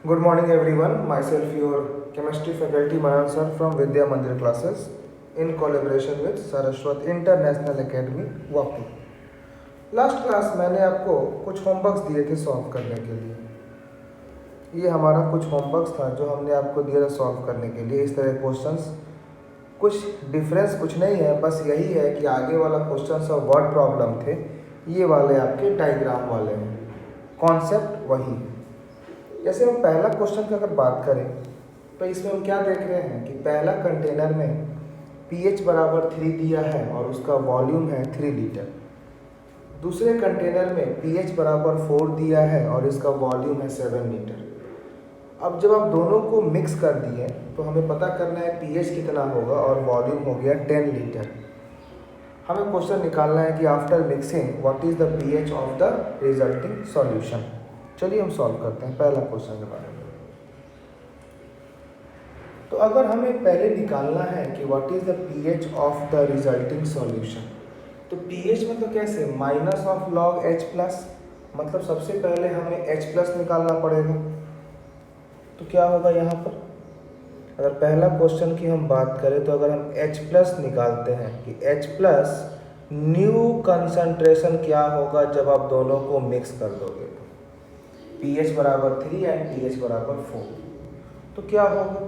Good morning everyone. Myself your chemistry faculty Manan sir from Vidya Mandir classes in collaboration with Saraswat International Academy Wapur. Last class मैंने आपको कुछ homeworks दिए थे solve करने के लिए। ये हमारा कुछ होमवर्क्स था जो हमने आपको दिया था सॉल्व करने के लिए। इस तरह क्वेश्चंस कुछ डिफरेंस कुछ नहीं है, बस यही है कि आगे वाला क्वेश्चंस और वर्ड प्रॉब्लम थे, ये वाले आपके डायग्राम वाले हैं, कॉन्सेप्ट वही। जैसे हम पहला क्वेश्चन की अगर बात करें तो इसमें हम क्या देख रहे हैं कि पहला कंटेनर में pH बराबर 3 दिया है और उसका वॉल्यूम है 3 लीटर। दूसरे कंटेनर में pH बराबर 4 दिया है और इसका वॉल्यूम है 7 लीटर। अब जब आप दोनों को मिक्स कर दिए तो हमें पता करना है pH कितना होगा और वॉल्यूम हो गया 10 लीटर। हमें क्वेश्चन निकालना है कि after mixing what is the pH of the resulting solution. चलिए हम सॉल्व करते हैं पहला क्वेश्चन के बारे में। तो अगर हमें पहले निकालना है कि what is the pH of the resulting solution, तो pH में तो कैसे minus of log H plus, मतलब सबसे पहले हमें H प्लस निकालना पड़ेगा। तो क्या होगा यहाँ पर, अगर पहला क्वेश्चन की हम बात करें तो अगर हम H प्लस निकालते हैं कि H प्लस न्यू कंसंट्रेशन क्या होगा जब आप दोनों को मिक्स कर दोगे, तो pH बराबर 3 एंड pH बराबर 4। तो क्या होगा,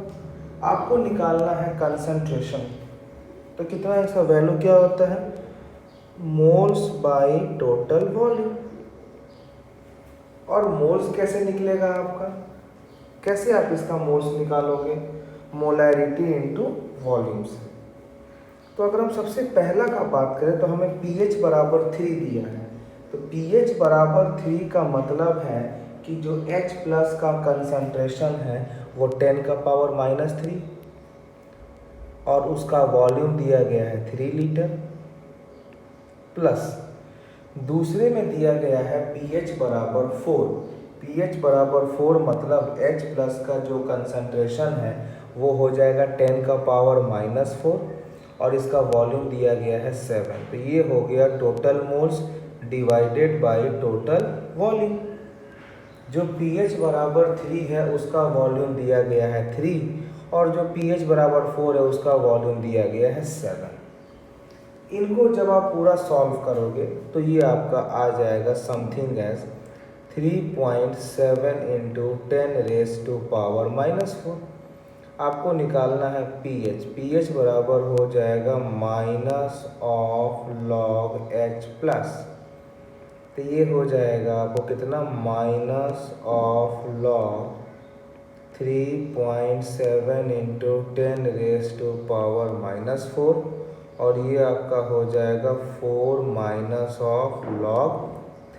आपको निकालना है कंसंट्रेशन। तो कितना इसका वैल्यू क्या होता है, मोल्स बाय टोटल वॉल्यूम। और मोल्स कैसे निकलेगा आपका, कैसे आप इसका मोल्स निकालोगे, मोलैरिटी इनटू वॉल्यूम से। तो अगर हम सबसे पहला का बात करें तो हमें pH बराबर 3 दिया है, तो pH बराबर 3 का मतलब है कि जो H प्लस का कंसंट्रेशन है वो 10 का पावर -3 और उसका वॉल्यूम दिया गया है 3 लीटर, प्लस दूसरे में दिया गया है pH बराबर 4। pH बराबर 4 मतलब H प्लस का जो कंसंट्रेशन है वो हो जाएगा 10 का पावर -4 और इसका वॉल्यूम दिया गया है 7। तो ये हो गया total moles divided by total volume. जो pH बराबर 3 है उसका वॉल्यूम दिया गया है 3 और जो pH बराबर 4 है उसका वॉल्यूम दिया गया है 7। इनको जब आप पूरा सॉल्व करोगे तो ये आपका आ जाएगा something as 3.7 into 10 raise to power -4। आपको निकालना है pH। pH बराबर हो जाएगा minus of log H plus, तो ये हो जाएगा आपको कितना, minus of log 3.7 into 10 raise to power -4 और ये आपका हो जाएगा 4 माइनस ऑफ लॉग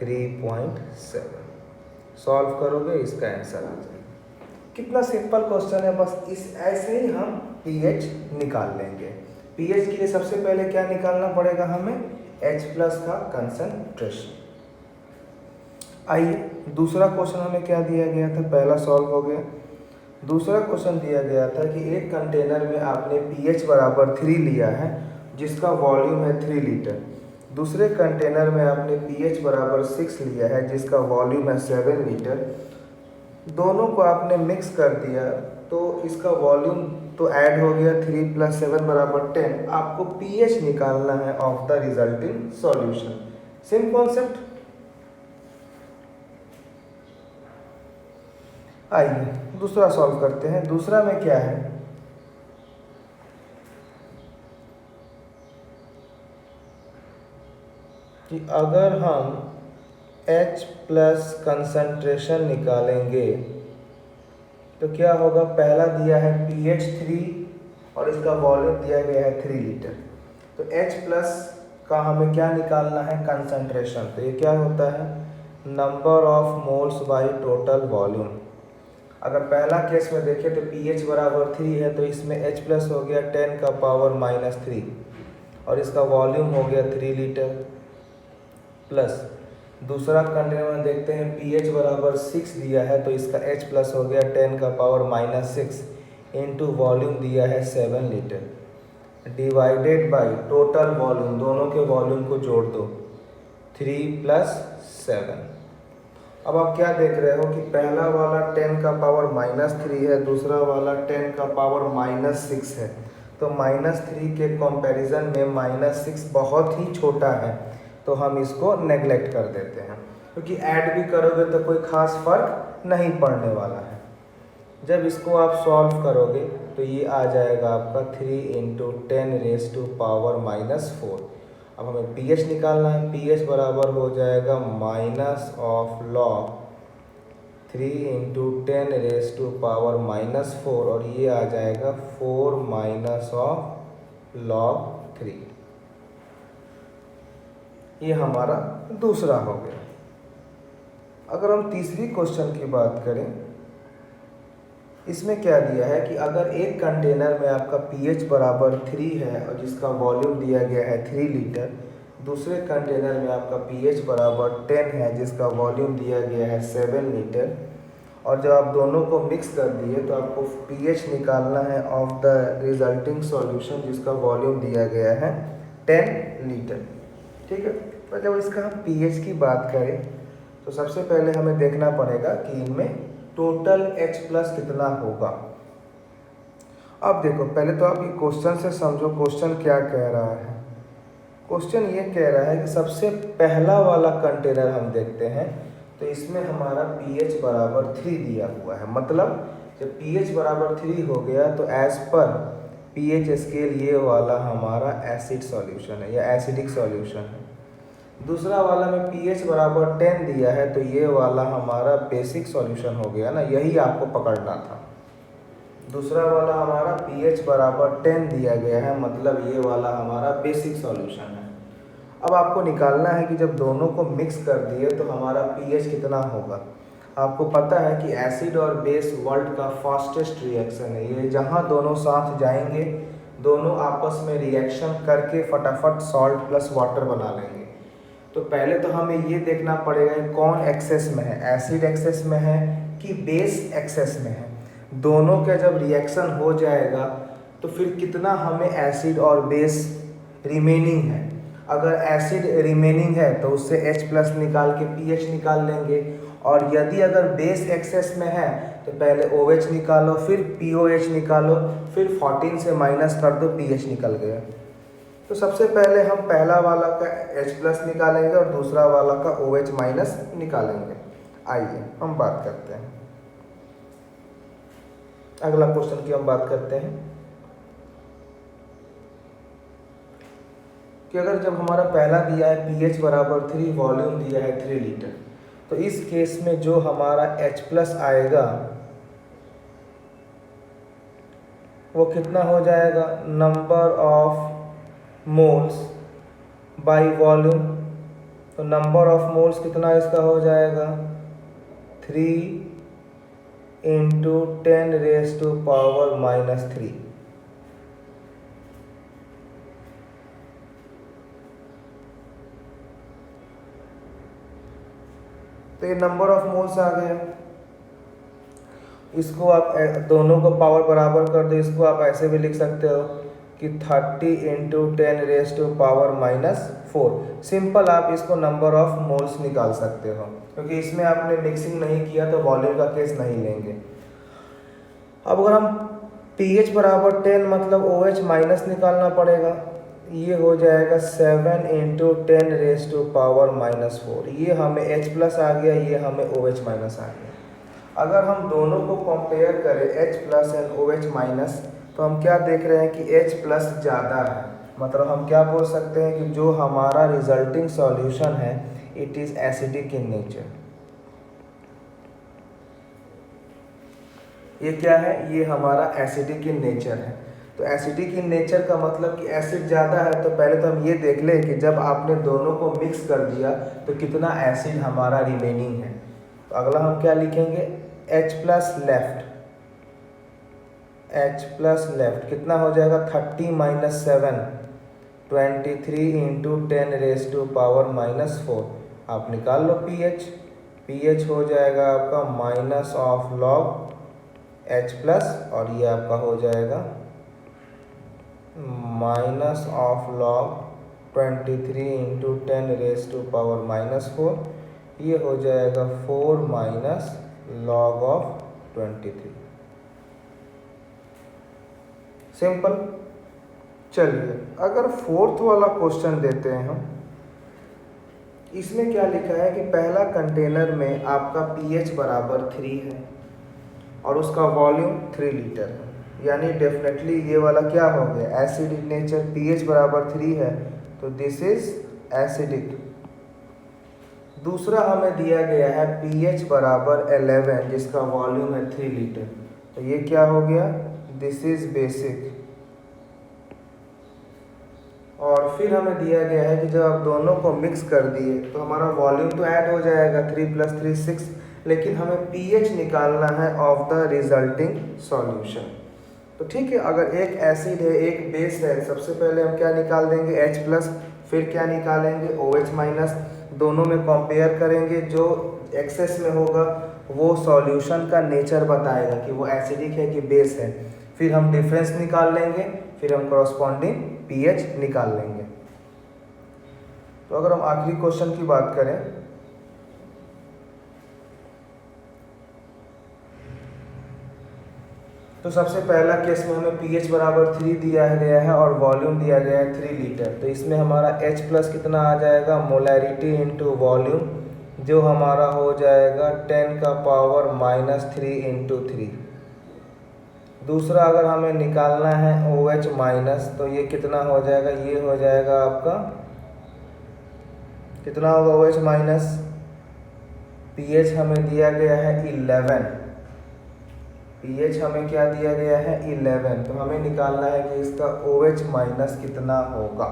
3.7। सॉल्व करोगे इसका आंसर आ जाएगा। कितना सिंपल क्वेश्चन है, बस इस ऐसे ही हम pH निकाल लेंगे। pH के लिए सबसे पहले क्या निकालना पड़ेगा हमें, H प्लस का कंसंट्रेशन। आइए दूसरा क्वेश्चन हमें क्या दिया गया था, पहला सॉल्व हो गया। दूसरा क्वेश्चन दिया गया था कि एक कंटेनर में आपने pH बराबर 3 लिया है जिसका वॉल्यूम है 3 लीटर। दूसरे कंटेनर में आपने pH बराबर 6 लिया है जिसका वॉल्यूम है 7 लीटर। दोनों को आपने मिक्स कर दिया तो इसका वॉल्यूम तो ऐड हो गया, 3 + 7 बराबर 10। आपको pH निकालना है of the resulting solution. Same concept. आइए दूसरा सॉल्व करते हैं। दूसरा में क्या है कि अगर हम H प्लस कंसंट्रेशन निकालेंगे तो क्या होगा, पहला दिया है pH 3 और इसका वॉल्यूम दिया गया है 3 लीटर। तो H प्लस का हमें क्या निकालना है, कंसंट्रेशन। तो ये क्या होता है, number of moles by total volume. अगर पहला केस में देखें तो pH बराबर 3 है तो इसमें H प्लस हो गया 10 का पावर -3 और इसका वॉल्यूम हो गया 3 लीटर, प्लस दूसरा कंटेनर में देखते हैं pH बराबर 6 दिया है तो इसका H प्लस हो गया 10 का पावर -6 इंटू वॉल्यूम दिया है 7 litre divided by total volume, दोनों के वॉल्यूम को जोड़ दो, 3 + 7। अब आप क्या देख रहे हो कि पहला वाला 10 का पावर -3 है, दूसरा वाला 10 का पावर -6 है। तो -3 के कंपैरिजन में -6 बहुत ही छोटा है, तो हम इसको नेगलेक्ट कर देते हैं, क्योंकि ऐड भी करोगे तो कोई ख़ास फर्क नहीं पड़ने वाला है। जब इसको आप सॉल्व करोगे तो ये आ जाएगा आपका 3 × 10⁻⁻⁴। अब हमें pH निकालना है। pH बराबर हो जाएगा -log 3 × 10⁻⁻⁴, और ये आ जाएगा 4 - log 3। ये हमारा दूसरा हो गया। अगर हम तीसरी क्वेश्चन की बात करें, इसमें क्या दिया है कि अगर एक कंटेनर में आपका pH बराबर 3 है और जिसका वॉल्यूम दिया गया है 3 लीटर, दूसरे कंटेनर में आपका pH बराबर 10 है जिसका वॉल्यूम दिया गया है 7 लीटर, और जब आप दोनों को मिक्स कर दिए तो आपको pH निकालना है ऑफ द रिजल्टिंग सॉल्यूशन जिसका वॉल्यूम दिया गया है 10 लीटर। ठीक है, तो जब इसका हम pH की बात करें तो सबसे पहले हमें देखना पड़ेगा कि इनमें टोटल H+ कितना होगा। अब देखो, पहले तो आप ये क्वेश्चन से समझो क्वेश्चन क्या कह रहा है। क्वेश्चन ये कह रहा है कि सबसे पहला वाला कंटेनर हम देखते हैं, तो इसमें हमारा pH बराबर 3 दिया हुआ है। मतलब जब pH बराबर 3 हो गया तो एज पर pH स्केल ये वाला हमारा एसिड सॉल्यूशन है या एसिडिक सॉल्यूशन है। दूसरा वाला में pH बराबर 10 दिया है, तो ये वाला हमारा बेसिक सॉल्यूशन हो गया ना, यही आपको पकड़ना था। दूसरा वाला हमारा pH बराबर 10 दिया गया है, मतलब ये वाला हमारा बेसिक सॉल्यूशन है। अब आपको निकालना है कि जब दोनों को मिक्स कर दिए तो हमारा pH कितना होगा। आपको पता है कि एसिड और बेस वर्ल्ड का फास्टेस्ट रिएक्शन है। ये जहाँ दोनों साथ जाएंगे, दोनों आपस में रिएक्शन करके फटाफट सॉल्ट प्लस वाटर बना लेंगे। तो पहले तो हमें ये देखना पड़ेगा कि कौन एक्सेस में है, एसिड एक्सेस में है कि बेस एक्सेस में है। दोनों का जब रिएक्शन हो जाएगा तो फिर कितना हमें एसिड और बेस रिमेनिंग है। अगर एसिड रिमेनिंग है तो उससे H+ निकाल के pH निकाल लेंगे, और यदि अगर बेस एक्सेस में है तो पहले OH निकालो, फिर POH निकालो, फिर 14 से माइनस कर दो, pH निकल गया। तो सबसे पहले हम पहला वाला का H+ निकालेंगे और दूसरा वाला का OH- निकालेंगे। आइए हम बात करते हैं, अगला क्वेश्चन की हम बात करते हैं कि अगर जब हमारा पहला दिया है pH बराबर 3, वॉल्यूम दिया है 3 लीटर, तो इस केस में जो हमारा H+ आएगा वो कितना हो जाएगा, number of moles by volume. तो नंबर ऑफ मोल्स कितना इसका हो जाएगा, 3 × 10⁻⁻3। तो ये नंबर ऑफ मोल्स आ गए। इसको आप दोनों को पावर बराबर कर दो, इसको आप ऐसे भी लिख सकते हो कि 30 × 10⁻⁴। सिंपल आप इसको नंबर ऑफ मोल्स निकाल सकते हो, क्योंकि इसमें आपने मिक्सिंग नहीं किया तो वॉल्यूम का केस नहीं लेंगे। अब अगर हम pH बराबर 10 मतलब OH- निकालना पड़ेगा। ये हो जाएगा 7 × 10⁻⁻⁴। ये हमें H+ आ गया, ये हमें OH- आ गया। अगर हम दोनों को कंपेयर करें H+ एंड OH-, तो हम क्या देख रहे हैं कि H+ ज़्यादा है। मतलब हम क्या बोल सकते हैं कि जो हमारा रिजल्टिंग सॉल्यूशन है it is acidic in nature. ये क्या है, ये हमारा एसिडिक इन नेचर है। तो एसिडिक इन नेचर का मतलब कि एसिड ज़्यादा है। तो पहले तो हम ये देख लें कि जब आपने दोनों को मिक्स कर दिया तो कितना एसिड हमारा रिमेनिंग है। तो अगला हम क्या लिखेंगे, H+ लेफ्ट। H+ लेफ्ट कितना हो जाएगा, 30 - 7 23 × 10⁻⁻⁴। आप निकाल लो pH। pH हो जाएगा आपका -log H+, और ये आपका हो जाएगा -log 23 × 10⁻⁻⁴। ये हो जाएगा 4 माइनस लॉग ऑफ 23। सिंपल। चलिए अगर फोर्थ वाला क्वेश्चन देते हैं हम, इसमें क्या लिखा है कि पहला कंटेनर में आपका पीएच बराबर 3 है और उसका वॉल्यूम 3 लीटर है, यानी डेफिनेटली ये वाला क्या हो गया, एसिडिक नेचर। पीएच बराबर 3 है तो दिस इज एसिडिक। दूसरा हमें दिया गया है पीएच बराबर 11 जिसका वॉल्यूम है 3 लीटर, तो ये क्या हो गया, दिस इज बेसिक। और फिर हमें दिया गया है कि जब आप दोनों को मिक्स कर दिए तो हमारा वॉल्यूम तो ऐड हो जाएगा, 3 + 3 6, लेकिन हमें पीएच निकालना है ऑफ द रिजल्टिंग सॉल्यूशन। तो ठीक है, अगर एक एसिड है एक बेस है, सबसे पहले हम क्या निकाल देंगे, H+, फिर क्या निकालेंगे, OH-। दोनों में कंपेयर करेंगे, जो एक्सेस में होगा वो सॉल्यूशन का नेचर बताएगा कि वो एसिडिक है कि बेस है। फिर हम डिफरेंस निकाल लेंगे, फिर हम कॉरस्पॉन्डिंग पीएच निकाल लेंगे। तो अगर हम आखिरी क्वेश्चन की बात करें, तो सबसे पहला केस में हमें pH बराबर 3 दिया गया है और वॉल्यूम दिया गया है 3 लीटर। तो इसमें हमारा H+ कितना आ जाएगा, मोलैरिटी इनटू वॉल्यूम, जो हमारा हो जाएगा 10⁻³ × 3। दूसरा अगर हमें निकालना है OH-, तो ये कितना हो जाएगा, ये हो जाएगा आपका कितना होगा OH-। pH हमें दिया गया है 11, pH हमें क्या दिया गया है 11, तो हमें निकालना है कि इसका OH- कितना होगा,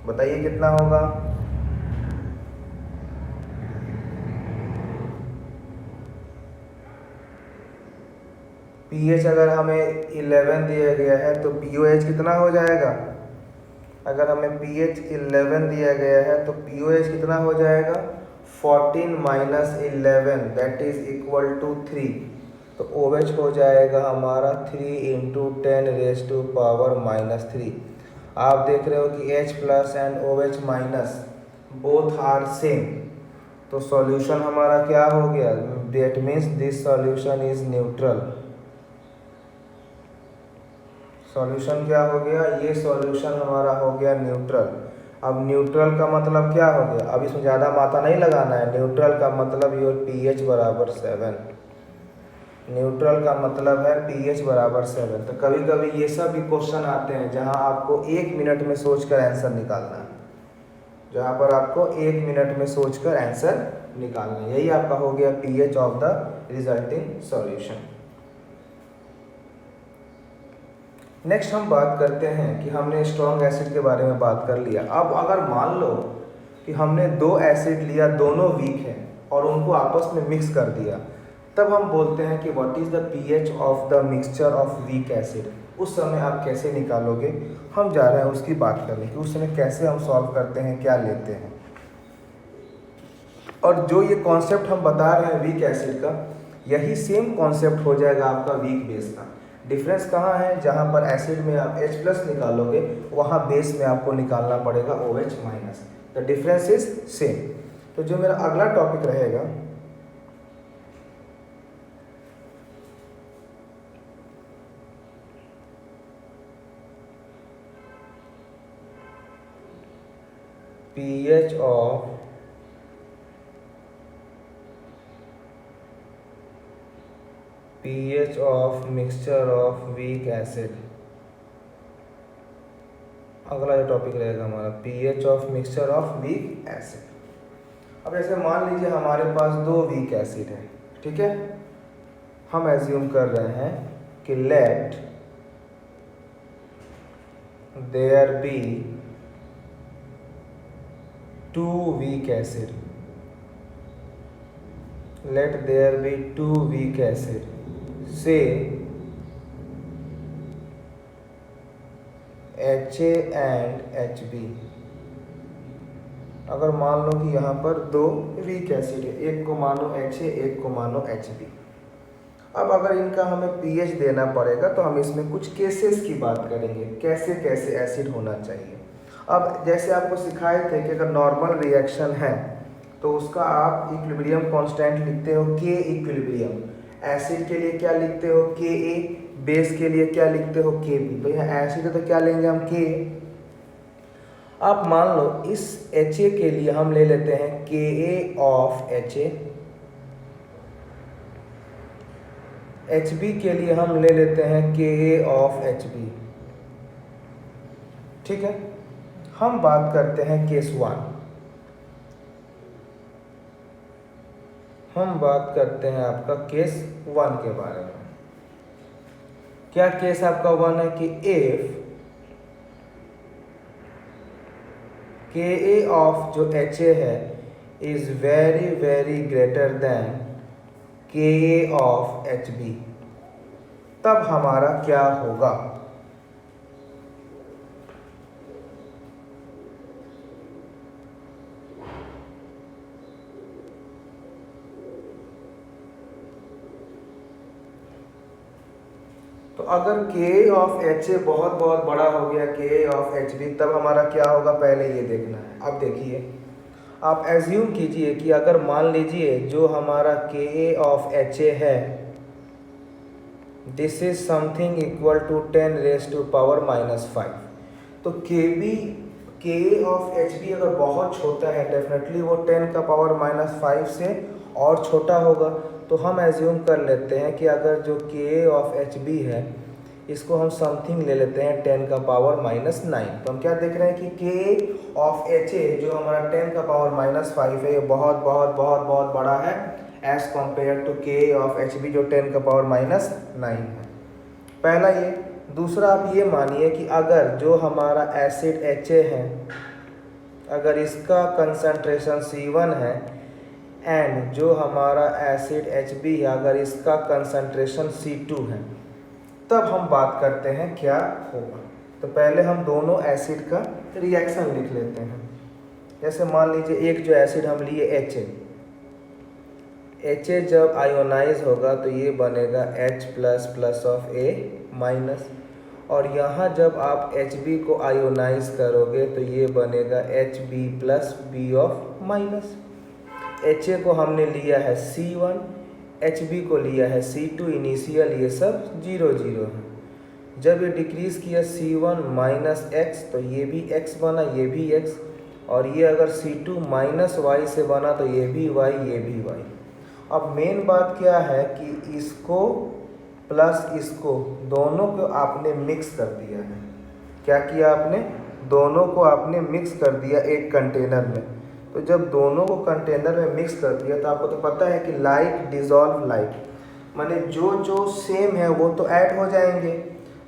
बताइए कितना होगा। pH अगर हमें 11 दिया गया है तो POH कितना हो जाएगा, अगर हमें pH 11 दिया गया है तो POH कितना हो जाएगा, 14 - 11 दैट इज इक्वल टू 3। तो OH हो जाएगा हमारा 3 × 10⁻³ आप देख रहे हो कि H+ and OH- both are same, तो सॉल्यूशन हमारा क्या हो गया, that means this solution is neutral. Solution क्या हो गया, ये सॉल्यूशन हमारा हो गया न्यूट्रल। अब न्यूट्रल का मतलब क्या हो गया, अब इसमें ज़्यादा मात्रा नहीं लगाना है, न्यूट्रल का मतलब योर pH बराबर 7। न्यूट्रल का मतलब है pH बराबर 7। तो कभी कभी ये सब भी क्वेश्चन आते हैं जहां आपको 1 मिनट में सोचकर आंसर निकालना है, जहां पर आपको 1 मिनट में सोचकर आंसर निकालना है। यही आपका हो गया pH of the resulting solution. Next हम बात करते हैं कि हमने स्ट्रॉन्ग एसिड के बारे में बात कर लिया। अब अगर मान लो कि हमने 2 एसिड लिया, दोनों वीक हैं और उनको आपस में मिक्स कर दिया, तब हम बोलते हैं कि what is the pH of the mixture of weak acid. उस समय आप कैसे निकालोगे, हम जा रहे हैं उसकी बात करने कि उस समय कैसे हम सॉल्व करते हैं, क्या लेते हैं। और जो ये कॉन्सेप्ट हम बता रहे हैं वीक एसिड का, यही सेम कॉन्सेप्ट हो जाएगा आपका वीक बेस का। डिफरेंस कहाँ है, जहाँ पर एसिड में आप H+ निकालोगे वहाँ बेस में आपको निकालना पड़ेगा OH-। The difference is same. तो जो मेरा अगला टॉपिक रहेगा pH of mixture of weak acid. अगला जो टॉपिक रहेगा हमारा pH of mixture of weak acid. अब ऐसे मान लीजिए हमारे पास 2 वीक एसिड है, ठीक है। हम एज्यूम कर रहे हैं कि let there be 2 weak acid, let there be 2 weak acid, say HA and HB। अगर मान लो कि यहाँ पर 2 वीक एसिड है, एक को मानो HA एक को मानो HB। अब अगर इनका हमें pH देना पड़ेगा तो हम इसमें कुछ केसेस की बात करेंगे, कैसे कैसे एसिड होना चाहिए। अब जैसे आपको सिखाए थे कि अगर नॉर्मल रिएक्शन है तो उसका आप इक्विलिब्रियम कांस्टेंट लिखते हो के इक्विलिब्रियम। एसिड के लिए क्या लिखते हो के ए, बेस के लिए क्या लिखते हो के बी। तो यहाँ एसिड है तो क्या लेंगे हम के। आप मान लो इस एच ए के लिए हम ले लेते हैं K A of H A, H B के लिए हम ले लेते हैं K A of H B. ठीक है, हम बात करते हैं केस 1। हम बात करते हैं आपका केस 1 के बारे में। क्या केस आपका 1 है कि इफ के ए ऑफ जो एच ए है is very very greater then के ए ऑफ एच बी, तब हमारा क्या होगा। तो अगर के ऑफ एच ए बहुत बहुत बड़ा हो गया के ऑफ एच बी, तब हमारा क्या होगा पहले ये देखना है। अब देखिए, आप एज्यूम कीजिए कि अगर मान लीजिए जो हमारा के ऑफ एच ए है this is something equal to 10 raise to power -5, तो के ऑफ एच बी अगर बहुत छोटा है डेफिनेटली वो 10 का पावर -5 से और छोटा होगा। तो हम एज्यूम कर लेते हैं कि अगर जो के ऑफ एच बी है इसको हम समथिंग ले लेते हैं 10 का पावर -9। तो हम क्या देख रहे हैं कि के ऑफ एच ए जो हमारा 10 का पावर -5 है ये बहुत बहुत बहुत बहुत बड़ा है एज कम्पेयर टू के ऑफ एच बी जो 10 का पावर -9 है। पहला ये। दूसरा आप ये मानिए कि अगर जो हमारा एसिड एच ए है अगर इसका कंसंट्रेशन C1 है एंड जो हमारा एसिड एच बी है अगर इसका कंसंट्रेशन C2 है, तब हम बात करते हैं क्या होगा। तो पहले हम दोनों एसिड का रिएक्शन लिख लेते हैं। जैसे मान लीजिए एक जो एसिड हम लिए एच ए जब आयोनाइज होगा तो ये बनेगा H++ ऑफ A-, और यहाँ जब आप Hb को आयोनाइज करोगे तो ये बनेगा Hb+B ऑफ माइनस। Ha को हमने लिया है C1, Hb को लिया है C2, इनिशियल ये सब 0 0 है। जब ये डिक्रीज किया C1 -x तो ये भी x बना, ये भी x, और ये अगर C2 -y से बना तो ये भी y, ये भी y। अब मेन बात क्या है कि इसको प्लस इसको दोनों को आपने मिक्स कर दिया है। क्या किया आपने, दोनों को आपने मिक्स कर दिया एक कंटेनर में। तो जब दोनों को कंटेनर में मिक्स कर दिया तो आपको तो पता है कि लाइक डिजॉल्व लाइक, माने जो जो सेम है वो तो ऐड हो जाएंगे।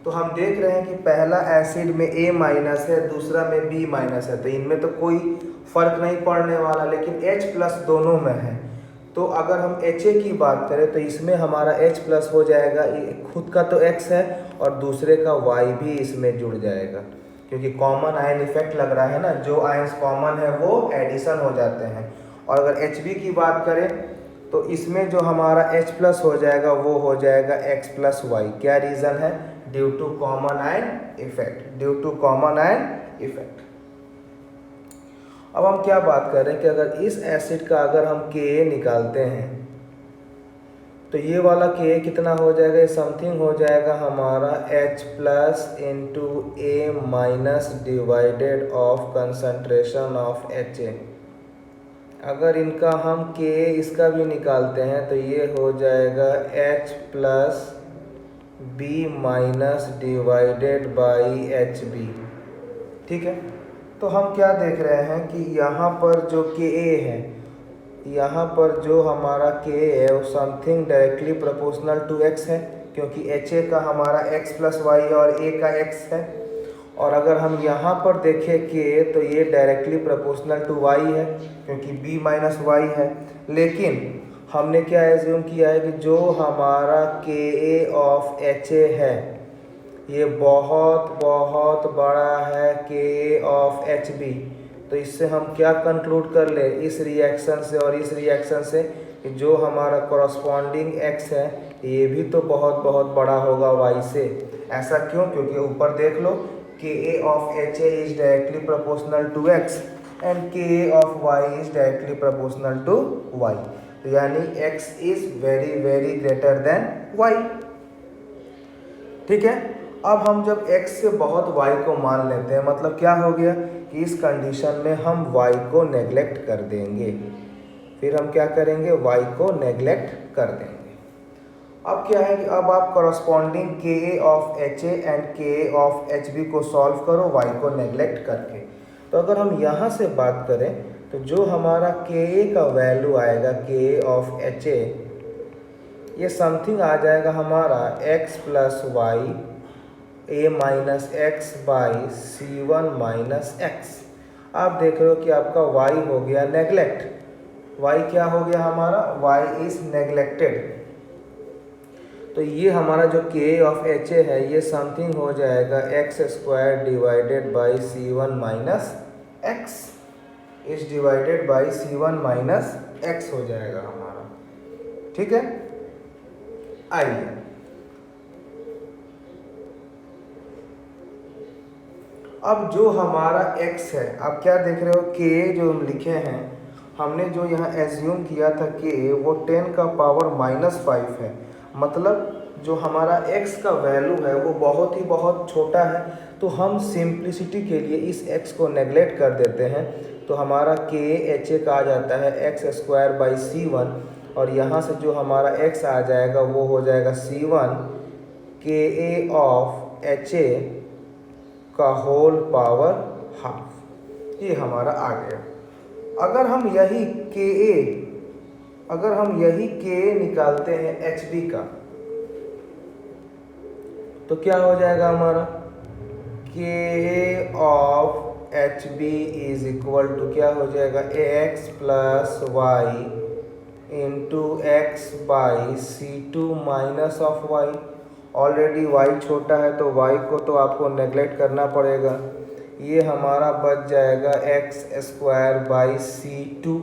तो हम देख रहे हैं कि पहला एसिड में A- है, दूसरा में B- है, तो इनमें तो कोई फर्क नहीं पड़ने वाला, लेकिन H+ दोनों में है। तो अगर हम Ha की बात करें तो इसमें हमारा H+ हो जाएगा, खुद का तो X है और दूसरे का Y भी इसमें जुड़ जाएगा, क्योंकि कॉमन आयन इफेक्ट लग रहा है ना, जो आयन्स कॉमन है वो एडिशन हो जाते हैं। और अगर Hb की बात करें तो इसमें जो हमारा H+ हो जाएगा वो हो जाएगा X+Y। क्या रीज़न है, due to common ion effect, due to common ion effect. अब हम क्या बात कर रहे हैं कि अगर इस एसिड का अगर हम Ka निकालते हैं तो ये वाला Ka कितना हो जाएगा, ये समथिंग हो जाएगा हमारा H+ into A- divided of concentration of Ha। अगर इनका हम Ka इसका भी निकालते हैं तो ये हो जाएगा H+ B- divided by Hb। ठीक है, तो हम क्या देख रहे हैं कि यहाँ पर जो Ka है, यहाँ पर जो हमारा Ka है वो something directly proportional to x है, क्योंकि Ha का हमारा X+Y है और A का x है। और अगर हम यहाँ पर देखें Ka तो ये डायरेक्टली प्रोपोर्शनल टू y है, क्योंकि B- y है। लेकिन हमने क्या एज्यूम किया है कि जो हमारा Ka ऑफ Ha है ये बहुत बहुत बड़ा है Ka ऑफ Hb। तो इससे हम क्या कंक्लूड कर ले इस रिएक्शन से और इस रिएक्शन से कि जो हमारा कॉरस्पॉन्डिंग x है ये भी तो बहुत बहुत बड़ा होगा y से। ऐसा क्यों, क्योंकि ऊपर देख लो Ka of Ha is directly proportional to x, and K of Y is directly proportional to Y, तो यानी x is very very greater than y। ठीक है, अब हम जब x से बहुत y को मान लेते हैं, मतलब क्या हो गया कि इस कंडीशन में हम y को नेग्लेक्ट कर देंगे। फिर हम क्या करेंगे, y को नेग्लेक्ट कर देंगे। अब क्या है कि अब आप करस्पॉन्डिंग के of H A and K of H B को सॉल्व करो y को नेग्लेक्ट करके। तो अगर हम यहाँ से बात करें तो जो हमारा के का वैल्यू आएगा के ऑफ एच ए, ये समथिंग आ जाएगा हमारा x plus Y A minus X by C one minus X. आप देख रहे हो कि आपका y हो गया नेग्लेक्ट, y क्या हो गया हमारा, y इज नेग्लेक्टेड। तो ये हमारा जो के ऑफ एच ए है ये समथिंग हो जाएगा X square divided by C one minus X is divided by C one minus X हो जाएगा हमारा। ठीक है, आइए अब जो हमारा x है, आप क्या देख रहे हो, के जो हम लिखे हैं, हमने जो यहाँ एज्यूम किया था के वो 10 का पावर माइनस 5 है। मतलब जो हमारा x का वैल्यू है वो बहुत छोटा है, तो हम सिंप्लिसिटी के लिए इस x को नेग्लेक्ट कर देते हैं। तो हमारा के एच ए का आ जाता है X square by C one, और यहाँ से जो हमारा x आ जाएगा वो हो जाएगा सी वन के ए ऑफ एच ए का होल पावर हाफ। ये हमारा आ गया। अगर हम यही के निकालते हैं एच बी का, तो क्या हो जाएगा हमारा, K of H B is equal to क्या हो जाएगा, X plus Y into X by C two minus of Y. Already y छोटा है तो y को तो आपको नेग्लेक्ट करना पड़ेगा। ये हमारा बच जाएगा X square by C two,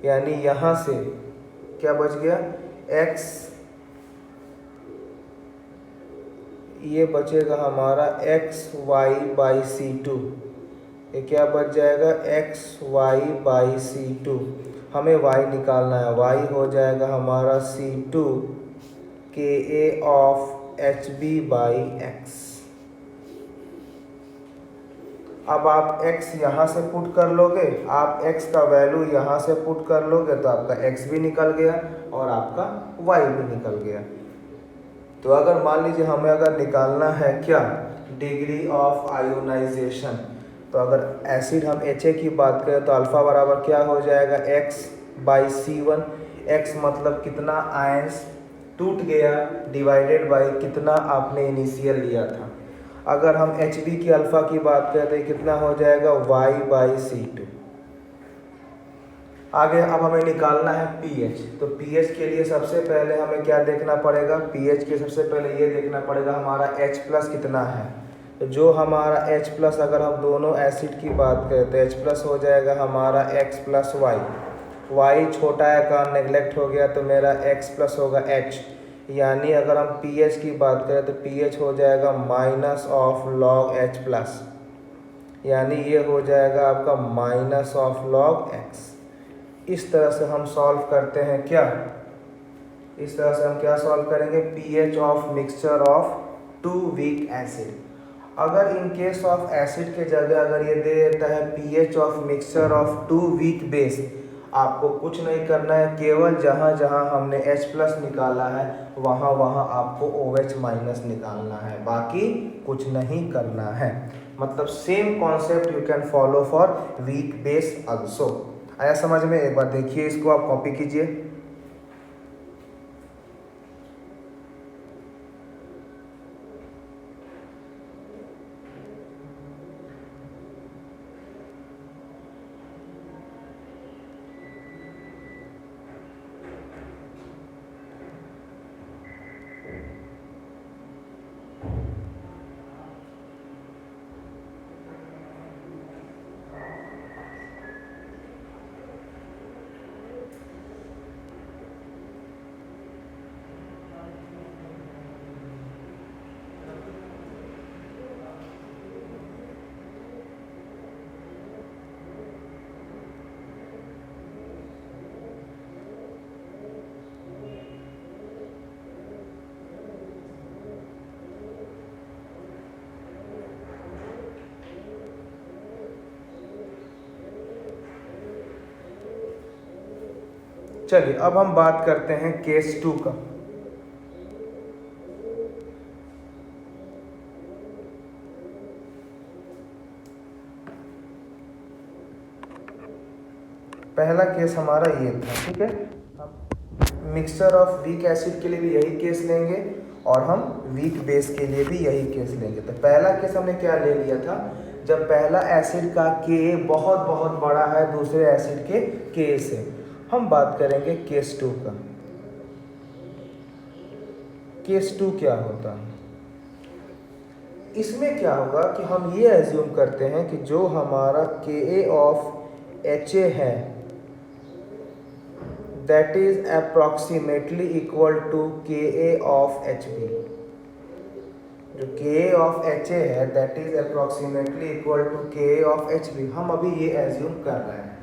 यानी यहाँ से क्या बच गया, x, ये बचेगा हमारा X Y by C two. ये क्या बच जाएगा, X Y by C two. हमें y निकालना है, y हो जाएगा हमारा C two K A of H B by X. अब आप x यहाँ से पुट कर लोगे, आप x का वैल्यू यहाँ से पुट कर लोगे तो आपका x भी निकल गया और आपका y भी निकल गया। तो अगर मान लीजिए हमें अगर निकालना है क्या, डिग्री ऑफ आयोनाइजेशन, तो अगर एसिड हम HA की बात करें तो अल्फा बराबर क्या हो जाएगा, x by C one. X मतलब कितना आयंस टूट गया डिवाइडेड बाई कितना आपने इनिशियल लिया था। अगर हम HB की अल्फ़ा की बात करें तो कितना हो जाएगा, y बाई सी टू। आगे अब हमें निकालना है pH। तो pH के लिए सबसे पहले हमें क्या देखना पड़ेगा, pH के सबसे पहले ये देखना पड़ेगा हमारा H प्लस कितना है। तो जो हमारा H प्लस, अगर हम दोनों एसिड की बात करें तो H प्लस हो जाएगा हमारा x प्लस वाई। y छोटा है का नेग्लेक्ट हो गया तो मेरा x प्लस होगा h, यानी अगर हम pH की बात करें तो pH हो जाएगा minus of log h plus, यानी ये हो जाएगा आपका माइनस ऑफ लॉग x। इस तरह से हम सॉल्व करते हैं क्या, इस तरह से हम क्या सॉल्व करेंगे, pH of mixture of two weak acid. अगर इन केस ऑफ एसिड के जगह अगर ये दे देता है pH of mixture of two weak base, आपको कुछ नहीं करना है, केवल जहाँ जहाँ हमने H प्लस निकाला है वहाँ वहाँ आपको OH माइनस निकालना है, बाकी कुछ नहीं करना है। मतलब same concept you can follow for weak base also. आया समझ में, एक बार देखिए इसको, आप कॉपी कीजिए। चलिए अब हम बात करते हैं केस 2 का। पहला केस हमारा ये था, ठीक है। हम मिक्सचर ऑफ वीक एसिड के लिए भी यही केस लेंगे और हम वीक बेस के लिए भी यही केस लेंगे। तो पहला केस हमने क्या ले लिया था, जब पहला एसिड का के बहुत बहुत बड़ा है दूसरे एसिड के के से। हम बात करेंगे केस 2 का। केस 2 क्या होता है, इसमें क्या होगा कि हम ये एज्यूम करते हैं कि जो हमारा के ऑफ एच ए है that is approximately equal to Ka of Hb। जो Ka of Ha है that is approximately equal to Ka of Hb। हम अभी ये एज्यूम कर रहे हैं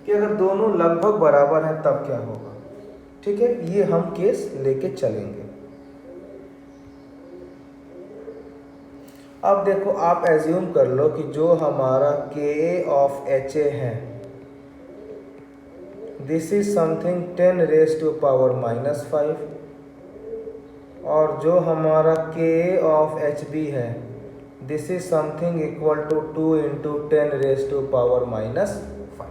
कि अगर दोनों लगभग बराबर हैं तब क्या होगा, ठीक है। ये हम केस लेके चलेंगे। अब देखो आप एज्यूम कर लो कि जो हमारा Ka of Ha है this is something 10 raise to power -5 और जो हमारा Ka ऑफ Hb है this is something equal to 2 into 10 raise to power -5।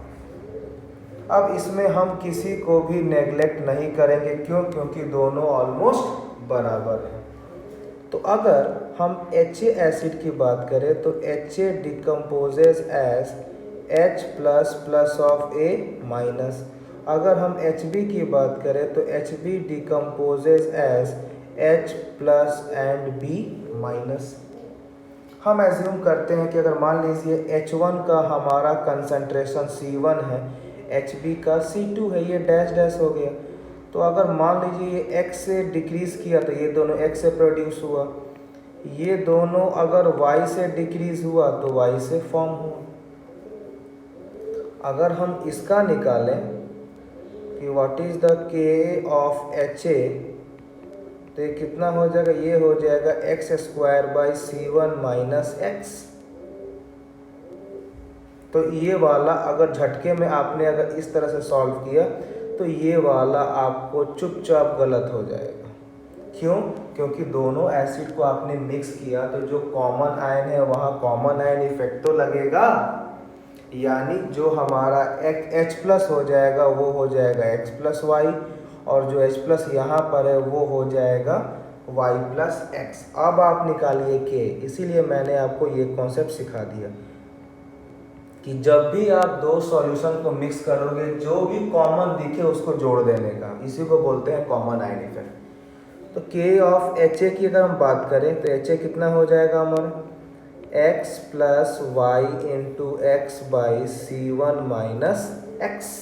अब इसमें हम किसी को भी नेग्लेक्ट नहीं करेंगे, क्यों? क्योंकि दोनों ऑलमोस्ट बराबर हैं। तो अगर हम Ha एसिड की बात करें तो Ha decomposes as H plus plus of A minus. अगर हम Hb की बात करें तो Hb decomposes as H plus and B minus. हम एज्यूम करते हैं कि अगर मान लीजिए H1 का हमारा कंसंट्रेशन C1 है, Hb का C2 है, ये डैश डैश हो गया। तो अगर मान लीजिए ये X से डिक्रीज़ किया तो ये दोनों X से प्रोड्यूस हुआ, ये दोनों अगर Y से डिक्रीज़ हुआ तो Y से फॉर्म हुआ। अगर हम इसका निकालें कि what is the Ka of Ha तो ये कितना हो जाएगा, ये हो जाएगा x² माइनस x। तो ये वाला अगर झटके में आपने अगर इस तरह से सॉल्व किया तो ये वाला आपको चुपचाप गलत हो जाएगा। क्यों? क्योंकि दोनों एसिड को आपने मिक्स किया तो जो कॉमन आयन है वहाँ कॉमन आयन इफेक्ट तो लगेगा, यानी जो हमारा H प्लस हो जाएगा वो हो जाएगा X प्लस वाई और जो H प्लस यहाँ पर है वो हो जाएगा Y प्लस एक्स। अब आप निकालिए K। इसीलिए मैंने आपको ये कॉन्सेप्ट सिखा दिया कि जब भी आप दो सॉल्यूशन को मिक्स करोगे जो भी कॉमन दिखे उसको जोड़ देने का, इसी को बोलते हैं कॉमन आयन इफेक्ट। तो K ऑफ Ha की अगर हम बात करें तो Ha कितना हो जाएगा हमारा x plus Y into X by C1 minus X.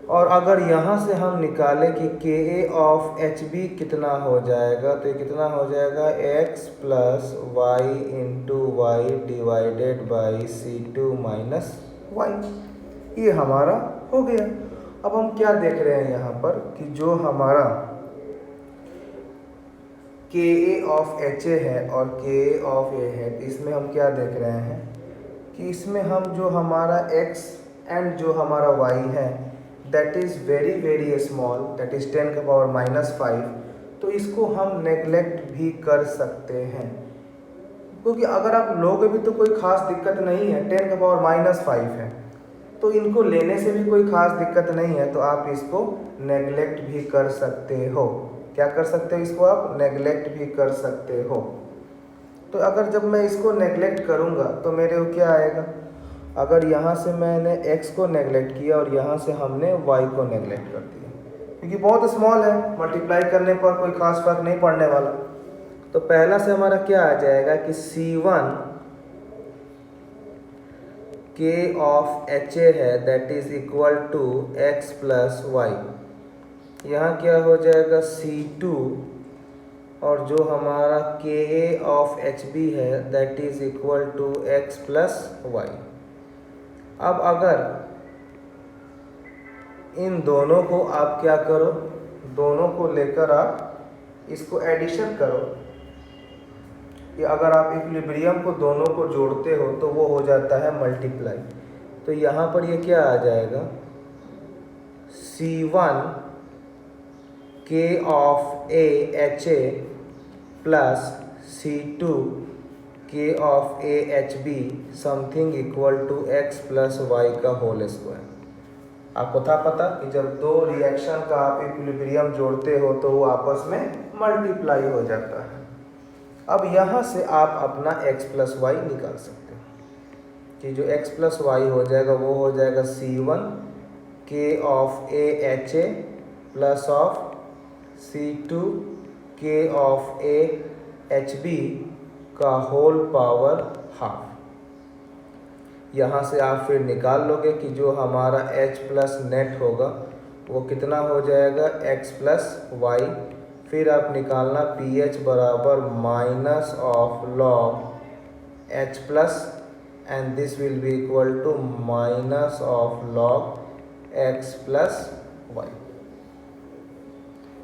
और अगर यहाँ से हम निकालें कि Ka ऑफ Hb कितना हो जाएगा तो ये कितना हो जाएगा x plus Y into Y divided by C2 minus Y. ये हमारा हो गया। अब हम क्या देख रहे हैं यहाँ पर कि जो हमारा Ka ऑफ Ha है और Ka ऑफ A है, इसमें हम क्या देख रहे हैं कि इसमें हम जो हमारा x एंड जो हमारा y है that is very very small, that is 10 का पावर -5। तो इसको हम नेग्लेक्ट भी कर सकते हैं, क्योंकि अगर आप लोगे भी तो कोई ख़ास दिक्कत नहीं है, 10 का पावर -5 है तो इनको लेने से भी कोई ख़ास दिक्कत नहीं है। तो आप इसको नेग्लेक्ट भी कर सकते हो। क्या कर सकते हो? इसको आप नेग्लेक्ट भी कर सकते हो। तो अगर जब मैं इसको नेग्लेक्ट करूँगा तो मेरे को क्या आएगा, अगर यहाँ से मैंने x को नेग्लेक्ट किया और यहाँ से हमने y को नेग्लेक्ट कर दिया, क्योंकि बहुत स्मॉल है, मल्टीप्लाई करने पर कोई खास फर्क नहीं पड़ने वाला। तो पहला से हमारा क्या आ जाएगा कि C1 K ऑफ Ha है that is equal to x plus Y. यहाँ क्या हो जाएगा C2 और जो हमारा Ka ऑफ Hb है that is equal to x plus Y. अब अगर इन दोनों को आप क्या करो, दोनों को लेकर आप इसको एडिशन करो, कि अगर आप इक्विलिब्रियम को दोनों को जोड़ते हो तो वो हो जाता है मल्टीप्लाई। तो यहाँ पर ये क्या आ जाएगा C1 K of A HA plus C2 K of A HB something equal to x plus y का होल स्क्वायर। आपको था पता कि जब दो रिएक्शन का आप इक्विलिब्रियम जोड़ते हो तो वो आपस में मल्टीप्लाई हो जाता है। अब यहाँ से आप अपना x प्लस वाई निकाल सकते हो कि जो x प्लस वाई हो जाएगा वो हो जाएगा C1 K of A HA plus of C2 K of A HB का होल पावर हाफ। यहाँ से आप फिर निकाल लोगे कि जो हमारा H प्लस नेट होगा वो कितना हो जाएगा x प्लस वाई। फिर आप निकालना pH बराबर minus of log H plus and this will be equal to minus of log x plus y.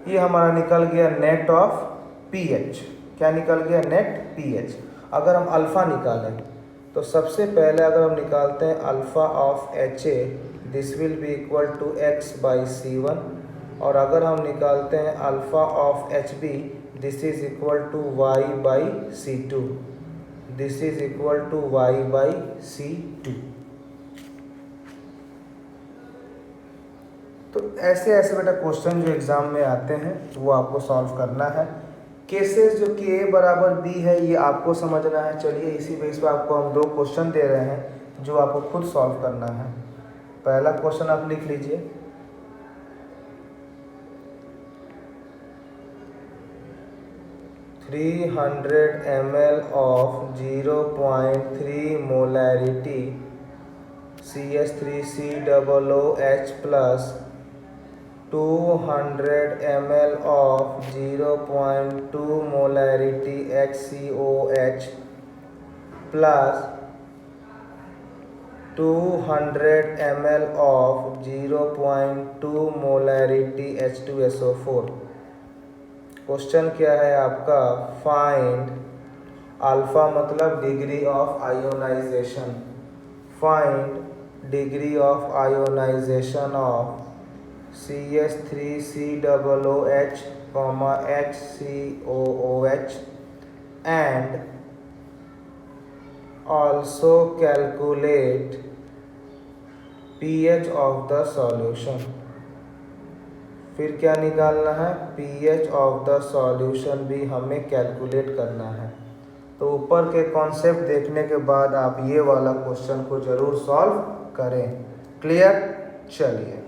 ये हमारा निकल गया नेट ऑफ pH। क्या निकल गया? Net pH। अगर हम अल्फ़ा निकालें तो सबसे पहले अगर हम निकालते हैं alpha of HA this will be equal to x by C1, और अगर हम निकालते हैं alpha of HB this is equal to y by C2, this is equal to y by C2। तो ऐसे ऐसे बेटा क्वेश्चन जो एग्ज़ाम में आते हैं वो आपको सॉल्व करना है। केसेस जो कि A बराबर B है ये आपको समझना है। चलिए इसी बेस पे आपको हम दो क्वेश्चन दे रहे हैं जो आपको खुद सॉल्व करना है। पहला क्वेश्चन आप लिख लीजिए, ml of 0.3 molarity CH3COOH plus 200 ml of 0.2 molarity HCOH plus 200 ml of 0.2 molarity H2SO4। Question क्या है आपका? फाइंड अल्फ़ा मतलब degree of ionisation, find degree of ionisation of CH3COOH, HCOOH and also calculate pH of the solution। फिर क्या निकालना है? pH of the solution भी हमें कैलकुलेट करना है। तो ऊपर के कॉन्सेप्ट देखने के बाद आप ये वाला क्वेश्चन को ज़रूर सॉल्व करें। क्लियर? चलिए